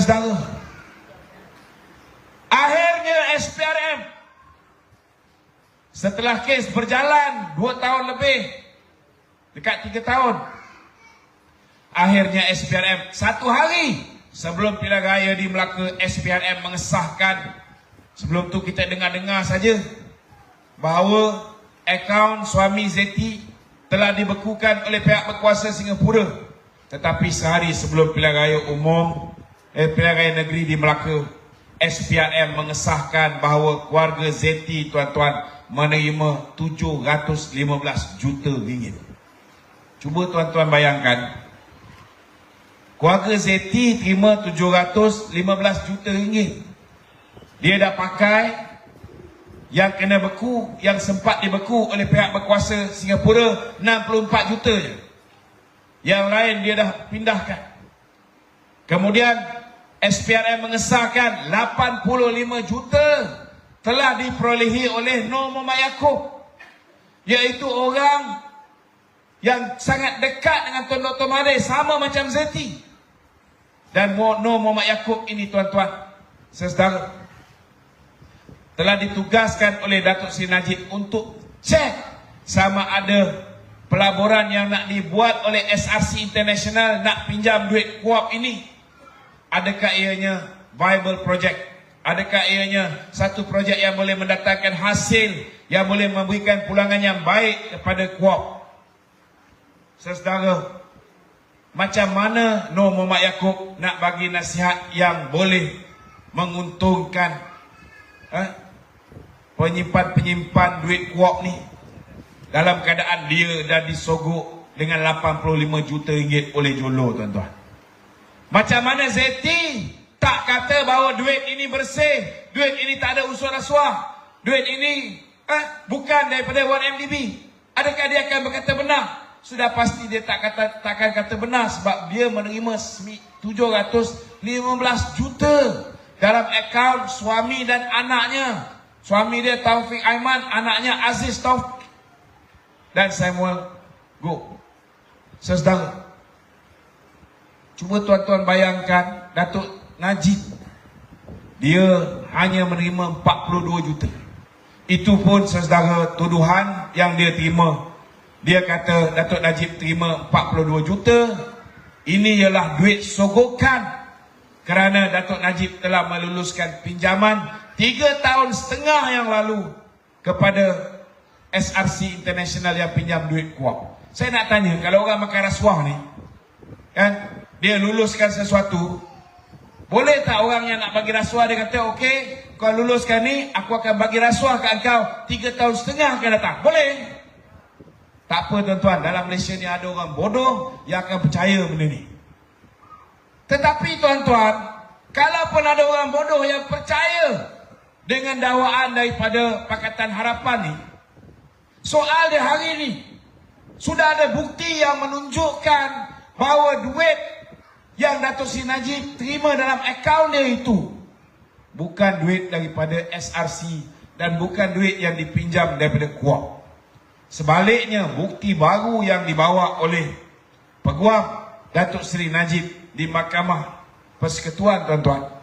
Saudara, akhirnya SPRM setelah kes berjalan 2 tahun lebih, dekat 3 tahun, akhirnya SPRM 1 hari sebelum pilihan raya di Melaka, SPRM mengesahkan. Sebelum tu kita dengar-dengar saja bahawa akaun suami Zeti telah dibekukan oleh pihak berkuasa Singapura. Tetapi sehari sebelum pilihan raya umum, pilihan raya negeri di Melaka, SPRM mengesahkan bahawa keluarga Zeti, tuan-tuan, menerima 715 juta ringgit. Cuba tuan-tuan bayangkan, keluarga Zeti terima 715 juta ringgit. Dia dah pakai yang kena beku, yang sempat dibeku oleh pihak berkuasa Singapura 64 juta je. Yang lain dia dah pindahkan. Kemudian SPRM mengesahkan 85 juta telah diperolehi oleh Nur Muhammad Yaakob, iaitu orang yang sangat dekat dengan Tun Dr. Mahathir, sama macam Zeti. Dan Nur Muhammad Yaakob ini, tuan-tuan, saudara, telah ditugaskan oleh Datuk Seri Najib untuk cek sama ada pelaburan yang nak dibuat oleh SRC International nak pinjam duit kuap ini, adakah ianya viable project, adakah ianya satu projek yang boleh mendatangkan hasil, yang boleh memberikan pulangan yang baik kepada kuap. Saudara, macam mana Nur Muhammad Yaakob nak bagi nasihat yang boleh menguntungkan penyimpan-penyimpan duit kuap ni, dalam keadaan dia dah disogok dengan 85 juta ringgit oleh Jolo, tuan-tuan. Macam mana Zeti tak kata bahawa duit ini bersih, duit ini tak ada unsur rasuah, duit ini bukan daripada 1MDB? Adakah dia akan berkata benar? Sudah pasti dia takkan kata benar, sebab dia menerima 715 juta dalam akaun suami dan anaknya. Suami dia Taufik Aiman, anaknya Aziz Taufik dan Samuel Go. Saudara, cuba tuan-tuan bayangkan, Datuk Najib dia hanya menerima 42 juta. Itu pun, saudara, tuduhan yang dia terima. Dia kata Datuk Najib terima 42 juta. Ini ialah duit sogokan kerana Datuk Najib telah meluluskan pinjaman 3,5 tahun yang lalu kepada SRC International yang pinjam duit kuap. Saya nak tanya, kalau orang makan rasuah ni, kan, dia luluskan sesuatu, boleh tak orang yang nak bagi rasuah dia kata, okey, kau luluskan ni, aku akan bagi rasuah ke engkau 3,5 tahun akan datang? Boleh? Tak apa, tuan-tuan, dalam Malaysia ni ada orang bodoh yang akan percaya benda ni. Tetapi tuan-tuan, kalaupun ada orang bodoh yang percaya dengan dakwaan daripada Pakatan Harapan ni, soal dia hari ni, sudah ada bukti yang menunjukkan bahawa duit yang Datuk Seri Najib terima dalam akaun dia itu bukan duit daripada SRC dan bukan duit yang dipinjam daripada kuap. Sebaliknya, bukti baru yang dibawa oleh Peguam Datuk Seri Najib di Mahkamah Persekutuan, tuan-tuan,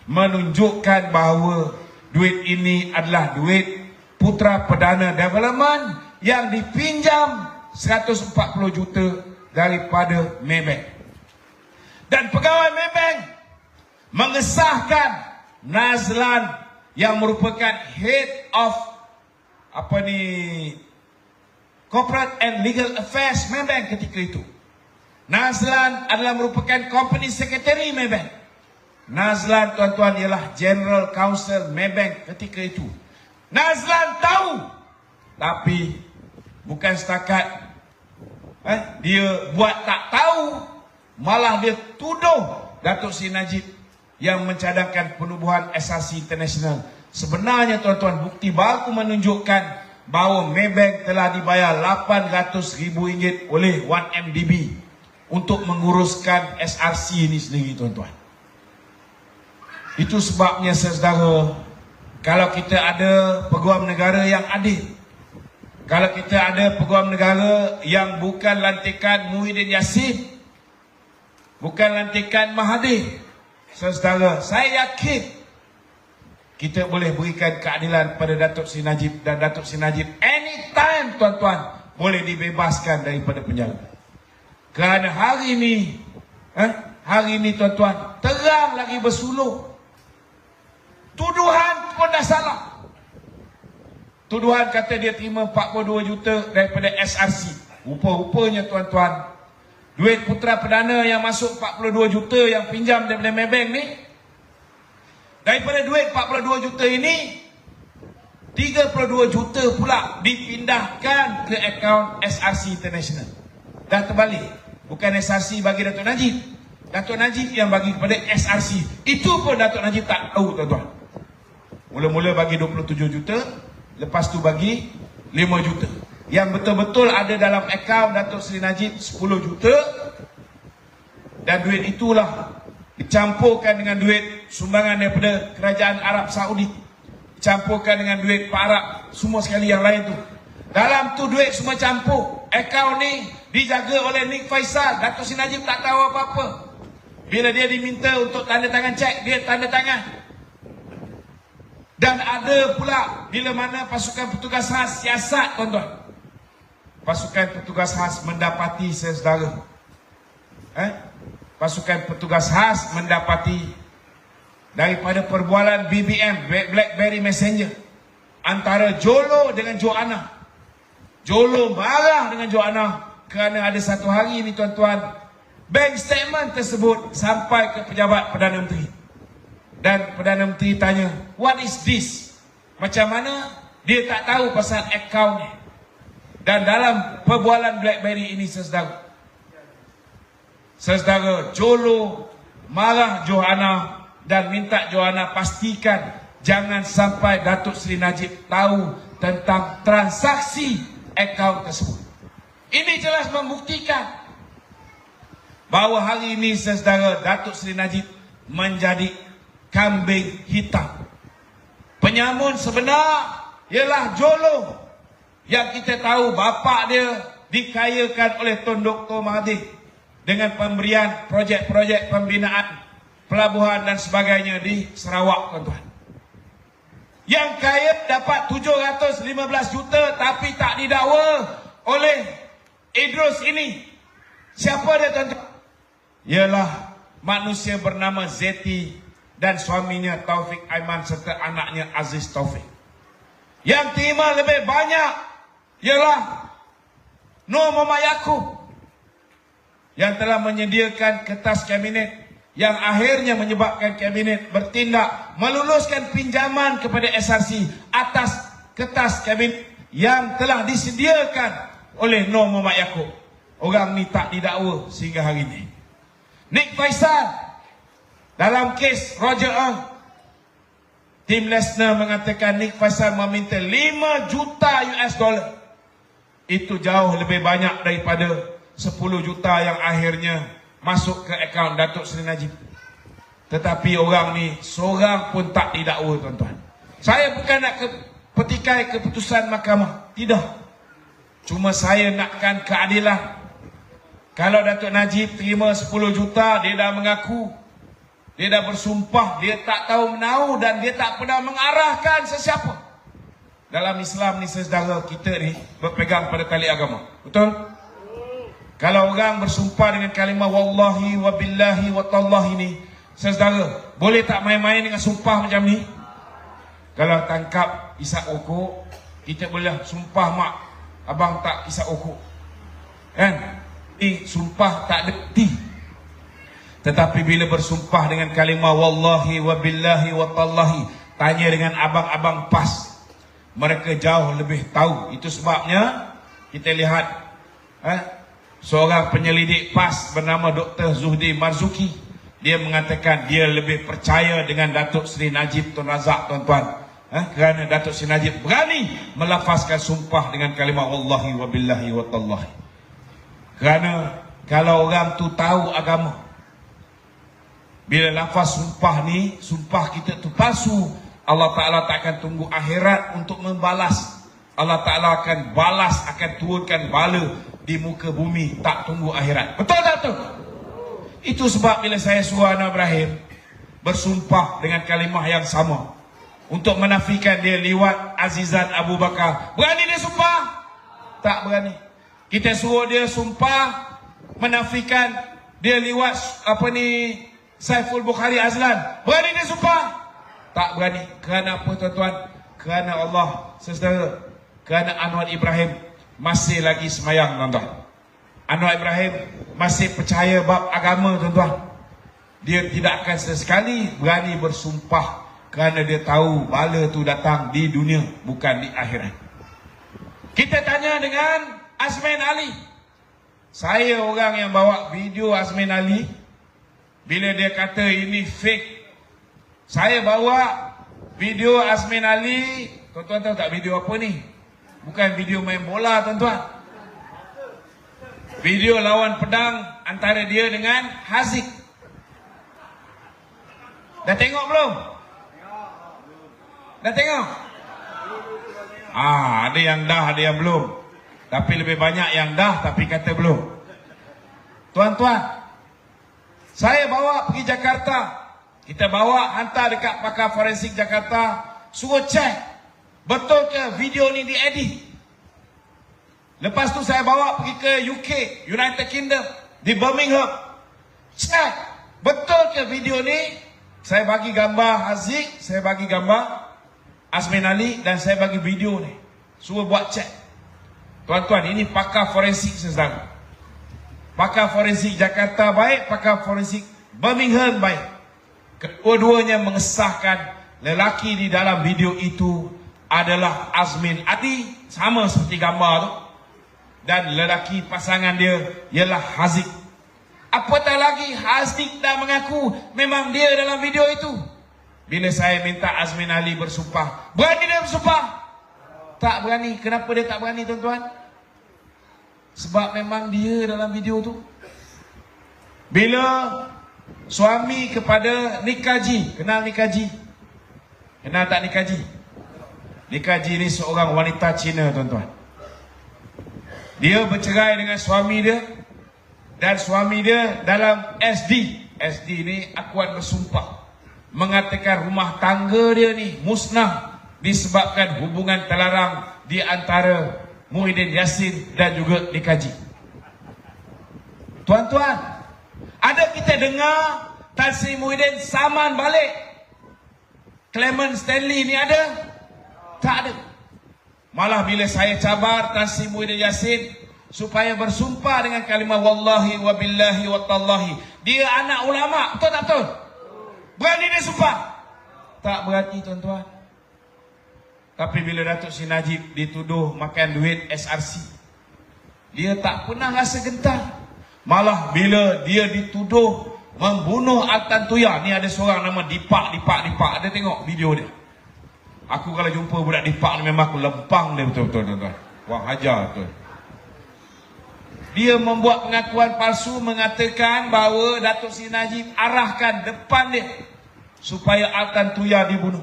menunjukkan bahawa duit ini adalah duit Putra Perdana Development yang dipinjam 140 juta daripada Maybank. Dan pegawai Maybank mengesahkan Nazlan yang merupakan Head of Corporate and Legal Affairs Maybank ketika itu. Nazlan adalah merupakan Company Secretary Maybank. Nazlan, tuan-tuan, ialah General Counsel Maybank ketika itu. Nazlan tahu, tapi bukan setakat dia buat tak tahu, malah dia tuduh Datuk Seri Najib yang mencadangkan penubuhan SRC International. Sebenarnya, tuan-tuan, bukti baru menunjukkan bahawa Maybank telah dibayar RM800,000 oleh 1MDB untuk menguruskan SRC ini sendiri, tuan-tuan. Itu sebabnya, saudara, kalau kita ada peguam negara yang adil, kalau kita ada peguam negara yang bukan lantikan Muhyiddin Yassin, bukan lantikan Mahathir, saudara, saya yakin kita boleh berikan keadilan pada Datuk Seri Najib, dan Datuk Seri Najib anytime tuan-tuan boleh dibebaskan daripada penjara. Kerana hari ini tuan-tuan terang lagi bersuluh. Tuduhan pun dah salah. Tuduhan kata dia terima 42 juta daripada SRC. Rupa-rupanya tuan-tuan, duit Putera Perdana yang masuk 42 juta yang pinjam daripada Maybank ni, daripada duit 42 juta ini 32 juta pula dipindahkan ke akaun SRC International. Dah terbalik. Bukan SRC bagi Datuk Najib, Datuk Najib yang bagi kepada SRC. Itu pun Datuk Najib tak tahu tuan-tuan. Mula-mula bagi 27 juta, lepas tu bagi 5 juta. Yang betul-betul ada dalam akaun Datuk Seri Najib 10 juta. Dan duit itulah dicampurkan dengan duit sumbangan daripada Kerajaan Arab Saudi, dicampurkan dengan duit Pak Arab, semua sekali yang lain tu. Dalam tu duit semua campur. Akaun ni dijaga oleh Nik Faisal. Datuk Seri Najib tak tahu apa-apa. Bila dia diminta untuk tanda tangan cek, dia tanda tangan. Dan ada pula bila mana pasukan petugas khas siasat tuan-tuan. Pasukan petugas khas mendapati saudara. Pasukan petugas khas mendapati daripada perbualan BBM, BlackBerry Messenger, antara Jolo dengan Joanna. Jolo marah dengan Joanna kerana ada satu hari ni tuan-tuan, bank statement tersebut sampai ke pejabat Perdana Menteri. Dan Perdana Menteri tanya, what is this? Macam mana dia tak tahu pasal akaun ni? Dan dalam perbualan BlackBerry ini saudara, Jolo marah Joanna dan minta Joanna pastikan jangan sampai Datuk Seri Najib tahu tentang transaksi akaun tersebut. Ini jelas membuktikan bahawa hari ini saudara, Datuk Seri Najib menjadi kambing hitam. Penyamun sebenar ialah Jolo, yang kita tahu bapa dia dikayakan oleh Tun Dr. Mahathir dengan pemberian projek-projek pembinaan pelabuhan dan sebagainya di Sarawak tuan-tuan. Yang kaya dapat 715 juta tapi tak didakwa oleh Idrus ini. Siapa dia tuan-tuan? Ialah manusia bernama Zeti dan suaminya Taufik Aiman serta anaknya Aziz Taufik. Yang terima lebih banyak ialah Nur Muhammad Yaakob, yang telah menyediakan kertas kabinet yang akhirnya menyebabkan kabinet bertindak meluluskan pinjaman kepada SRC atas kertas kabinet yang telah disediakan oleh Nur Muhammad Yaakob. Orang ni tak didakwa sehingga hari ini. Nik Faisal dalam kes Roger Ng, Tim Lesnar mengatakan Nik Faisal meminta 5 juta US dollar. Itu jauh lebih banyak daripada 10 juta yang akhirnya masuk ke akaun Datuk Seri Najib. Tetapi orang ni seorang pun tak didakwa tuan-tuan. Saya bukan nak petikai keputusan mahkamah, tidak. Cuma saya nakkan keadilan. Kalau Datuk Najib terima 10 juta, dia dah mengaku, dia dah bersumpah, dia tak tahu menahu dan dia tak pernah mengarahkan sesiapa. Dalam Islam ni saudara, kita ni berpegang pada tali agama. Betul? Kalau orang bersumpah dengan kalimah wallahi wa billahi wa tallahi ni, saudara, boleh tak main-main dengan sumpah macam ni? Kalau tangkap isap okok, kita boleh sumpah mak, abang tak isap okok. Kan? Ini sumpah tak ada bukti. Tetapi bila bersumpah dengan kalimah wallahi wa billahi wa tallahi, tanya dengan abang-abang PAS, mereka jauh lebih tahu. Itu sebabnya kita lihat seorang penyelidik PAS bernama Dr. Zuhdi Marzuki, dia mengatakan dia lebih percaya dengan Datuk Seri Najib Tun Razak tuan-tuan, kerana Datuk Seri Najib berani melafazkan sumpah dengan kalimah wallahi wa billahi wa tallahi. Kerana kalau orang tu tahu agama, bila lafaz sumpah ni, sumpah kita tu palsu, Allah Ta'ala tak akan tunggu akhirat untuk membalas. Allah Ta'ala akan balas, akan turunkan bala di muka bumi, tak tunggu akhirat. Betul tak tu? Itu sebab bila saya suruh Anwar Ibrahim, bersumpah dengan kalimah yang sama untuk menafikan dia liwat Azizan Abu Bakar. Berani dia sumpah? Tak berani. Kita suruh dia sumpah menafikan dia liwat Saiful Bukhari Azlan. Berani dia sumpah? Tak berani. Kerana apa tuan-tuan? Kerana Allah, saudara, kerana Anwar Ibrahim masih lagi semayang, tuan-tuan. Anwar Ibrahim masih percaya bab agama, tuan-tuan. Dia tidak akan sesekali berani bersumpah kerana dia tahu bala tu datang di dunia, bukan di akhirat. Kita tanya dengan Azmin Ali. Saya orang yang bawa video Azmin Ali. Bila dia kata ini fake, saya bawa video Azmin Ali. Tuan-tuan tahu tak video apa ni? Bukan video main bola, tuan-tuan. Video lawan pedang antara dia dengan Haziq. Dah tengok belum? Dah tengok? Ada yang dah, ada yang belum. Tapi lebih banyak yang dah tapi kata belum. Tuan-tuan, saya bawa pergi Jakarta. Kita bawa hantar dekat pakar forensik Jakarta, suruh cek betul ke video ni diedit. Lepas tu saya bawa pergi ke UK, United Kingdom, di Birmingham. Cek betul ke video ni. Saya bagi gambar Haziq, saya bagi gambar Azmin Ali, dan saya bagi video ni. Suruh buat cek. Tuan-tuan, ini pakar forensik saudara. Pakar forensik Jakarta baik, pakar forensik Birmingham baik. Kedua-duanya mengesahkan lelaki di dalam video itu adalah Azmin Ali, sama seperti gambar tu. Dan lelaki pasangan dia ialah Haziq. Apatah lagi Haziq dah mengaku memang dia dalam video itu. Bila saya minta Azmin Ali bersumpah, berani dia bersumpah? Tak berani. Kenapa dia tak berani, tuan-tuan? Sebab memang dia dalam video tu. Bila suami kepada Nikaji, kenal Nikaji? Kenal tak Nikaji? Nikaji ni seorang wanita Cina, tuan-tuan. Dia bercerai dengan suami dia, dan suami dia dalam SD. SD ni akuan bersumpah, mengatakan rumah tangga dia ni musnah disebabkan hubungan terlarang di antara Muhyiddin Yassin dan juga Nikaji. Tuan-tuan, ada kita dengar Tan Sri Muhyiddin saman balik Clement Stanley ni ada? Tak ada. Malah bila saya cabar Tan Sri Muhyiddin Yassin supaya bersumpah dengan kalimah wallahi wa billahi wa tallahi, dia anak ulama, betul tak betul? Berani dia sumpah? Tak berani, tuan-tuan. Tapi bila Datuk Seri Najib dituduh makan duit SRC, dia tak pernah rasa gentar. Malah bila dia dituduh membunuh Altan Tuya, ni ada seorang nama Dipak. Ada tengok video dia? Aku kalau jumpa budak Dipak ni memang aku lempang dia betul-betul, tuan-tuan. Wah, hajar betul. Dia membuat pengakuan palsu mengatakan bahawa Datuk Seri Najib arahkan depan dia supaya Altan Tuya dibunuh.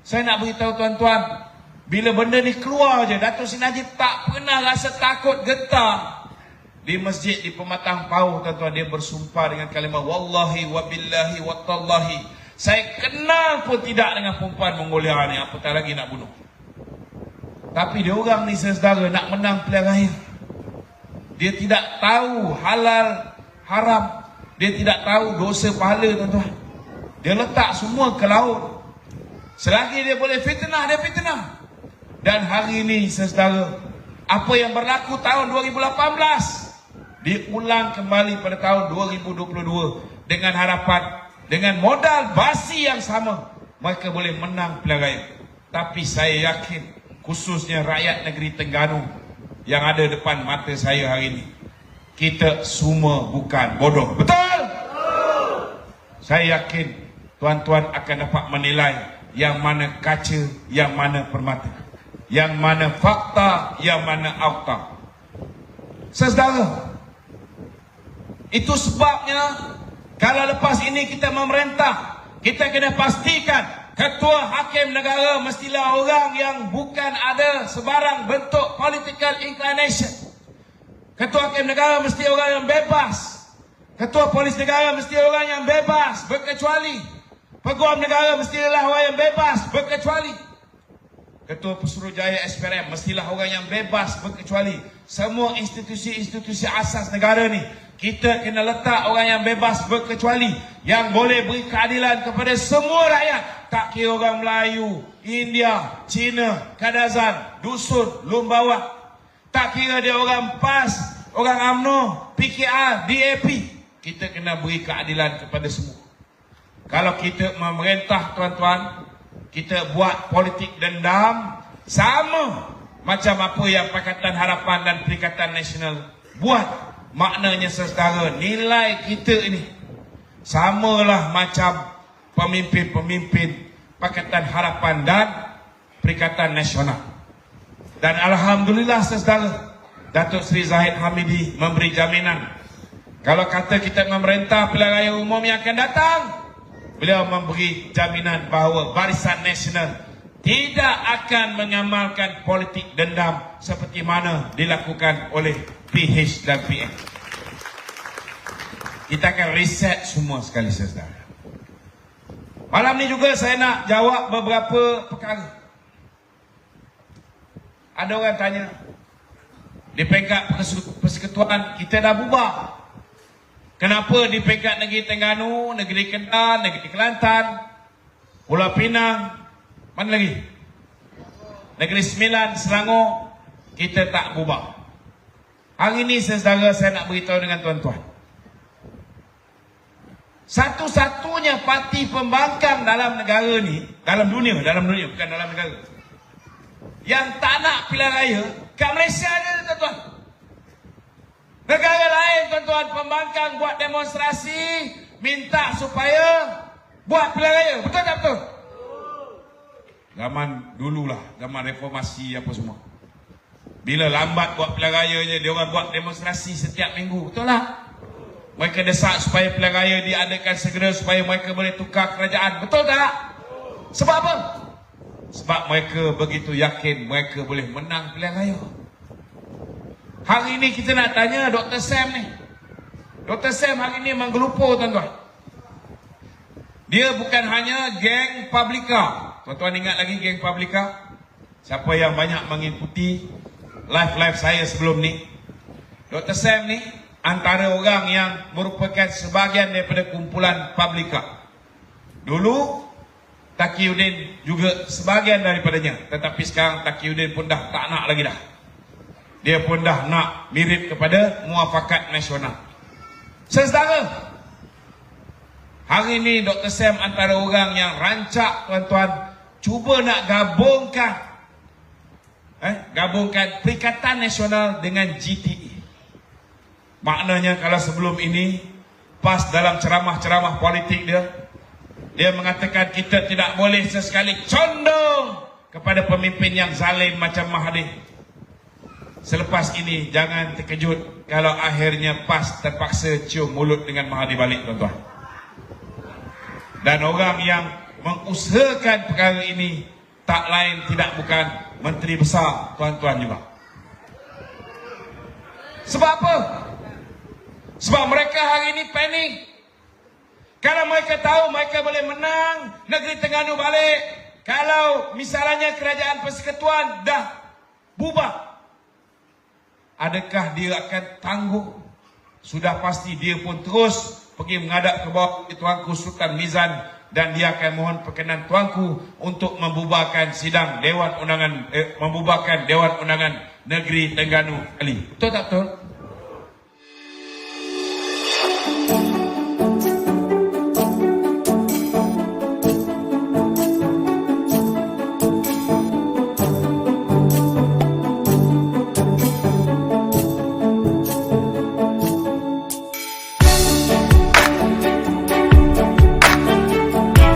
Saya nak beritahu tuan-tuan, bila benda ni keluar je, Datuk Seri Najib tak pernah rasa takut, getar. Di masjid di Pematang Pauh, tuan-tuan, dia bersumpah dengan kalimah wallahi wa billahi wa tallahi, saya kenal pun tidak dengan perempuan Mongolia ni, apatah lagi nak bunuh. Tapi dia orang ni, saudara, nak menang pilihan raya. Dia tidak tahu halal haram, dia tidak tahu dosa pahala, tuan-tuan. Dia letak semua ke laut. Selagi dia boleh fitnah, dia fitnah. Dan hari ini, saudara, apa yang berlaku tahun 2018 diulang kembali pada tahun 2022 dengan harapan, dengan modal basi yang sama, mereka boleh menang pilihan raya. Tapi saya yakin, khususnya rakyat negeri Terengganu yang ada depan mata saya hari ini, kita semua bukan bodoh. Betul? Saya yakin tuan-tuan akan dapat menilai yang mana kaca, yang mana permata, yang mana fakta, yang mana akta. Saudara, itu sebabnya kalau lepas ini kita memerintah, kita kena pastikan ketua hakim negara mestilah orang yang bukan ada sebarang bentuk political inclination. Ketua hakim negara mesti orang yang bebas. Ketua polis negara mesti orang yang bebas, berkecuali Peguam negara mestilah orang yang bebas berkecuali. Ketua Pesuruhjaya SPRM mestilah orang yang bebas berkecuali. Semua institusi-institusi asas negara ni, kita kena letak orang yang bebas berkecuali, yang boleh beri keadilan kepada semua rakyat. Tak kira orang Melayu, India, Cina, Kadazan, Dusun, Lumbawang. Tak kira dia orang PAS, orang UMNO, PKR, DAP. Kita kena beri keadilan kepada semua. Kalau kita memerintah, tuan-tuan, kita buat politik dendam, sama macam apa yang Pakatan Harapan dan Perikatan Nasional buat. Maknanya saudara, nilai kita ini samalah macam pemimpin-pemimpin Pakatan Harapan dan Perikatan Nasional. Dan alhamdulillah saudara, Datuk Seri Zahid Hamidi memberi jaminan. Kalau kata kita memerintah pilihan raya umum yang akan datang, beliau memberi jaminan bahawa Barisan Nasional tidak akan mengamalkan politik dendam seperti mana dilakukan oleh PH dan PM. Kita akan reset semua sekali saudara. Malam ni juga saya nak jawab beberapa perkara. Ada orang tanya, di peringkat persekutuan kita dah bubar. Kenapa di peringkat negeri Terengganu, negeri Kedah, negeri Kelantan, Pulau Pinang, mana lagi? Negeri Sembilan, Selangor, kita tak bubar. Hari ini saudara, saya nak beritahu dengan tuan-tuan. Satu-satunya parti pembangkang dalam negara ni, dalam dunia, bukan dalam negara, yang tak nak pilihan raya, kat Malaysia ada tuan-tuan. Negara lain tuan-tuan, pembangkang buat demonstrasi, minta supaya buat pilihan raya. Betul tak betul? Zaman dululah, zaman reformasi apa semua. Bila lambat buat pilihan raya je, dia orang buat demonstrasi setiap minggu. Betul lah? Mereka desak supaya pilihan raya diadakan segera supaya mereka boleh tukar kerajaan. Betul tak? Sebab apa? Sebab mereka begitu yakin mereka boleh menang pilihan raya. Hari ini kita nak tanya Dr. Sam ni. Dr. Sam hari ini menggelupur tuan-tuan. Dia bukan hanya geng Publica. Tuan-tuan ingat lagi geng Publica? Siapa yang banyak mengikuti live saya sebelum ni? Dr. Sam ni antara orang yang merupakan sebahagian daripada kumpulan Publica. Dulu Taqiyuddin juga sebahagian daripadanya. Tetapi sekarang Taqiyuddin pun dah tak nak lagi dah. Dia pun dah nak mirip kepada Muafakat Nasional. Saudara, hari ini Dr. Sam antara orang yang rancak tuan-tuan, cuba nak gabungkan Perikatan Nasional dengan GTE. Maknanya kalau sebelum ini PAS dalam ceramah-ceramah politik dia mengatakan kita tidak boleh sesekali condong kepada pemimpin yang zalim macam Mahathir. Selepas ini jangan terkejut kalau akhirnya PAS terpaksa cium mulut dengan Mahathir balik tuan-tuan. Dan orang yang mengusahakan perkara ini tak lain tidak bukan Menteri Besar tuan-tuan juga. Sebab apa? Sebab mereka hari ini panik. Kalau mereka tahu mereka boleh menang negeri Terengganu balik, kalau misalnya kerajaan persekutuan dah bubar, adakah dia akan tangguh? Sudah pasti dia pun terus pergi menghadap ke bawah Tuanku Sultan Mizan dan dia akan mohon perkenan Tuanku untuk membubarkan sidang Dewan Undangan, membubarkan Dewan Undangan Negeri Terengganu kali. Betul tak betul?